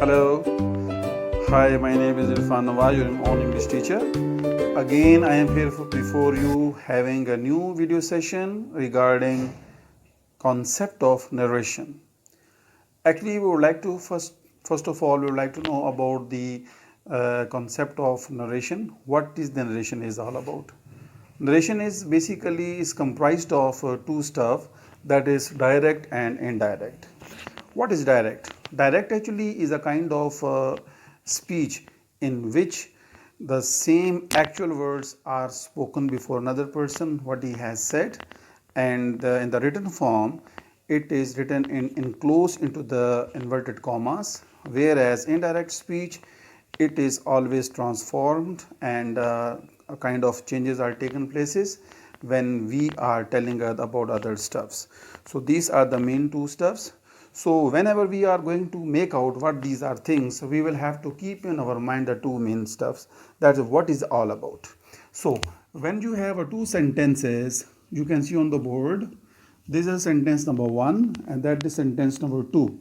Hello, hi, my name is Irfan Nawaz, your own English teacher. Again, I am here before you having a new video session regarding concept of narration. Actually, we would like to first of all, we would like to know about the concept of narration. What is the narration is all about? Narration is basically is comprised of two stuff, that is direct and indirect. What is direct? Direct actually is a kind of speech in which the same actual words are spoken before another person what he has said, and in the written form it is written in enclosed into the inverted commas, whereas indirect speech it is always transformed and a kind of changes are taken places when we are telling about other stuffs. So these are the main two stuffs. So whenever we are going to make out what these are things, we will have to keep in our mind the two main stuffs. That is what is all about. So when you have two sentences, you can see on the board, this is sentence number 1 and that is sentence number 2.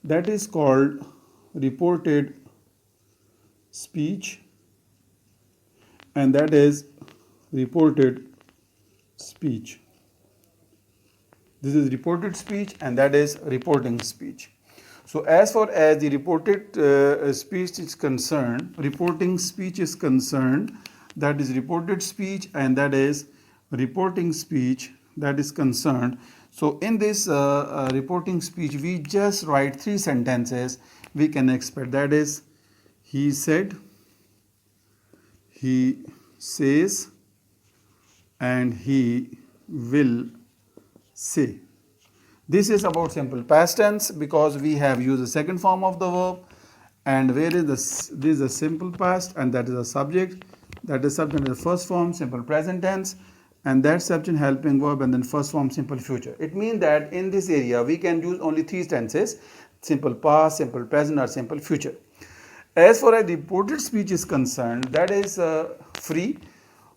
That is called reported speech and that is reported speech. This is reported speech and that is reporting speech. So as far as the reported speech is concerned, reporting speech is concerned, that is reported speech and that is reporting speech that is concerned. So in this reporting speech, we just write 3 sentences we can expect. That is, he said, he says, and he will say. This is about simple past tense because we have used the second form of the verb, and where is this is a simple past and that is a subject, that is subject in the first form simple present tense, and that subject helping verb and then first form simple future. It means that in this area we can use only 3 tenses: simple past, simple present or simple future. As far as reported speech is concerned, that is free.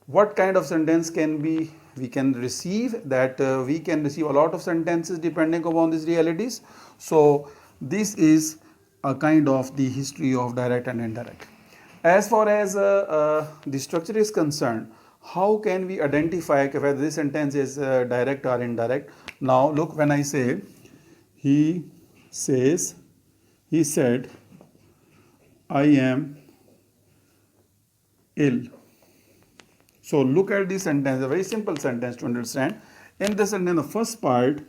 What kind of sentence can be we can receive? That we can receive a lot of sentences depending upon these realities. So this is a kind of the history of direct and indirect. As far as the structure is concerned, how can we identify whether this sentence is direct or indirect? Now look, when I say he says, he said, I am ill. So look at this sentence, a very simple sentence to understand. In this sentence, the first part,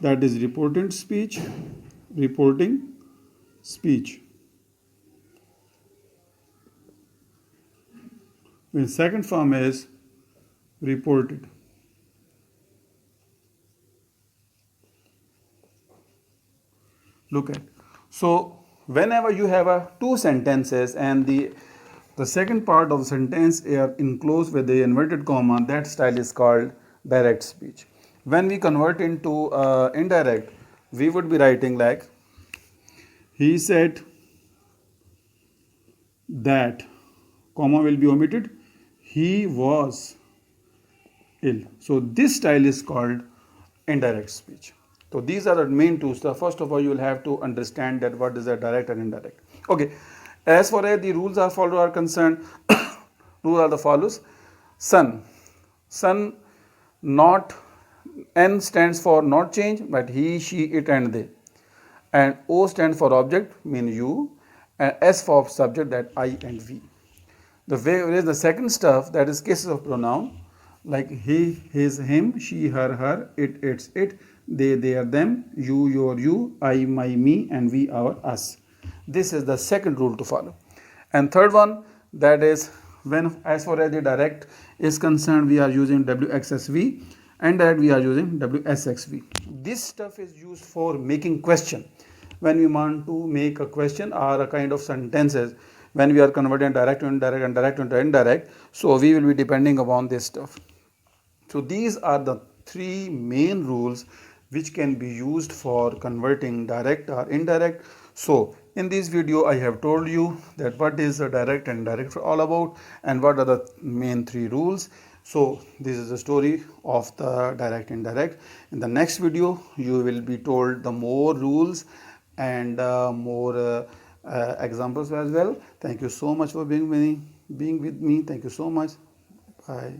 that is reporting speech. The second form is reported. Look at. So whenever you have two sentences and the second part of the sentence are enclosed with the inverted comma, that style is called direct speech. When we convert into indirect, we would be writing like, he said that, comma will be omitted, he was ill. So this style is called indirect speech. So these are the main two stuff. First of all, you will have to understand that what is a direct and indirect. Okay. As far as the rules are followed are concerned, rules are the follows. Son, not, N stands for not change, but he, she, it and they. And O stands for object, mean you, and S for subject, that I and we. The way is the second stuff, that is cases of pronoun, like he, his, him, she, her, it, its, it, they, their, them, you, your, you, I, my, me, and we, our, us. This is the second rule to follow. And third one, that is when as far as the direct is concerned, we are using WXSV, and direct we are using WSXV. This stuff is used for making question. When we want to make a question or a kind of sentences, when we are converting direct to indirect and direct to indirect, so we will be depending upon this stuff. So these are the 3 main rules which can be used for converting direct or indirect. So in this video I have told you that what is the direct and indirect all about and what are the main 3 rules. So this is the story of the direct and indirect. In the next video you will be told the more rules and more examples as well. Thank you so much for being with me. Thank you so much. Bye.